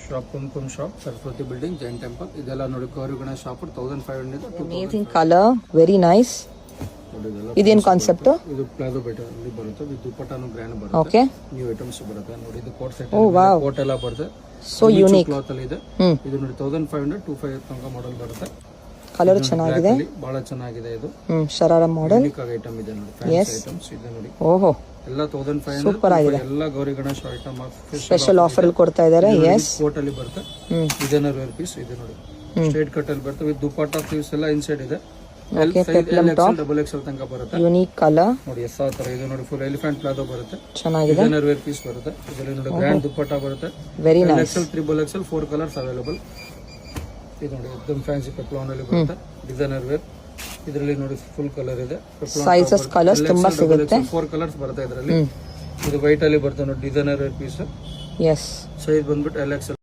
Shop Kumkum shop Saraswati building Jain temple ಇದೆಲ್ಲ ನೋಡಿ Gauri Ganesh offer 1500 amazing colour, very nice. ಇದೇನ್ ಕಾನ್ಸೆಪ್ಟ್? ಇದು ಪ್ಲಾಜೋ ಬೆಟರ್ ಅಲ್ಲಿ ಬರುತ್ತೆ, ಇದು ದುಪಟ್ಟಾನು ಗ್ರ್ಯಾಂಡ್ ಬರುತ್ತೆ. ಓಕೆ, ನ್ಯೂ ಐಟಮ್ಸ್ ಬರುತ್ತೆ ನೋಡಿ. ಇದು ಕೋಟ್ ಸೆಟ್, ವಾವ್, ಕೋಟ್ ಎಲ್ಲ ಬರುತ್ತೆ. ಸೋ ಯೂನಿಕ್ ಕ್ಲಾತ್ ಅಲ್ಲಿ ಇದೆ. ಇದು ನೋಡಿ 1500 2500 ತನಕ ಮಾಡೆಲ್ ಬರುತ್ತೆ. ಕಲರ್ ಚೆನ್ನಾಗಿದೆ, ಬಹಳ ಚೆನ್ನಾಗಿದೆ. ಇದು ಶರಾರ ಮಾಡೆಲ್, ಯೂನಿಕ್ ಆಗಿ ಐಟಮ್ ಇದೆ ನೋಡಿ. ಫ್ಯಾನ್ಸಿ ಐಟಮ್ಸ್ ಇದೆ ನೋಡಿ. ಓಹೋ, ಎಲ್ಲ 1500 ಸೂಪರ್ ಆಗಿದೆ. ಎಲ್ಲ Gauri Ganesha item special offer ಅಲ್ಲಿ ಕೊಡ್ತಾ ಇದ್ದಾರೆ. ಎಸ್, ಕೋಟ್ ಅಲ್ಲಿ ಬರುತ್ತೆ. ಡಿಸೈನರ್ ವೇರ್ ಪೀಸ್ ಇದೆ ನೋಡಿ. ಸ್ಟ್ರೇಟ್ ಕಟ್ ಅಲ್ಲಿ ಬರುತ್ತೆ ವಿತ್ ದುಪಟ್ಟಾ ಸ್ಲೀವ್ಸ್ ಎಲ್ಲ ಇನ್ಸೈಡ್ ಇದೆ. ಓಕೆ, ಪೆಪ್ಲಮ್ ಟಾಪ್, ಡಬಲ್ ಎಕ್ಸೆಲ್ ತನಕ ಬರುತ್ತೆ. ಯೂನಿಕ್ ಕಲರ್ ನೋಡಿ. ಎಸ್ ಆ ತರ ಇದು ನೋಡಿ. ಫುಲ್ ಎಲಿಫೆಂಟ್ ಪ್ಲಾಜೋ ಬರುತ್ತೆ. ಚೆನ್ನಾಗಿದೆ. ಡಿಸೈನರ್ ವೇರ್ ಪೀಸ್ ಬರುತ್ತೆ. ಇದರಲ್ಲಿ ನೋಡಿ ಗ್ರ್ಯಾಂಡ್ ದುಪಟ್ಟಾ ಬರುತ್ತೆ. Very nice. XL, triple XL, 4 colours available. ಇದು ನೋಡಿ एकदम ಫ್ಯಾನ್ಸಿ ಪೆಪ್ಲಾನ್ ಅಲ್ಲಿ ಬರುತ್ತೆ. ಡಿಸೈನರ್ ವೇರ್ ಇದರಲ್ಲಿ ನೋಡಿ ಫುಲ್ ಕಲರ್ ಇದೆ. ಸೈಜಸ್ ಕಲರ್ಸ್ ತುಂಬಾ ಸಿಗುತ್ತೆ. 4 ಕಲರ್ಸ್ ಬರುತ್ತೆ ಇದರಲ್ಲಿ. ಇದು ವೈಟ್ ಅಲ್ಲಿ ಬರುತ್ತೆ ನೋಡಿ. Designer wear piece. S, size ಬಂದ್ಬಿಟ್ಟು LXL.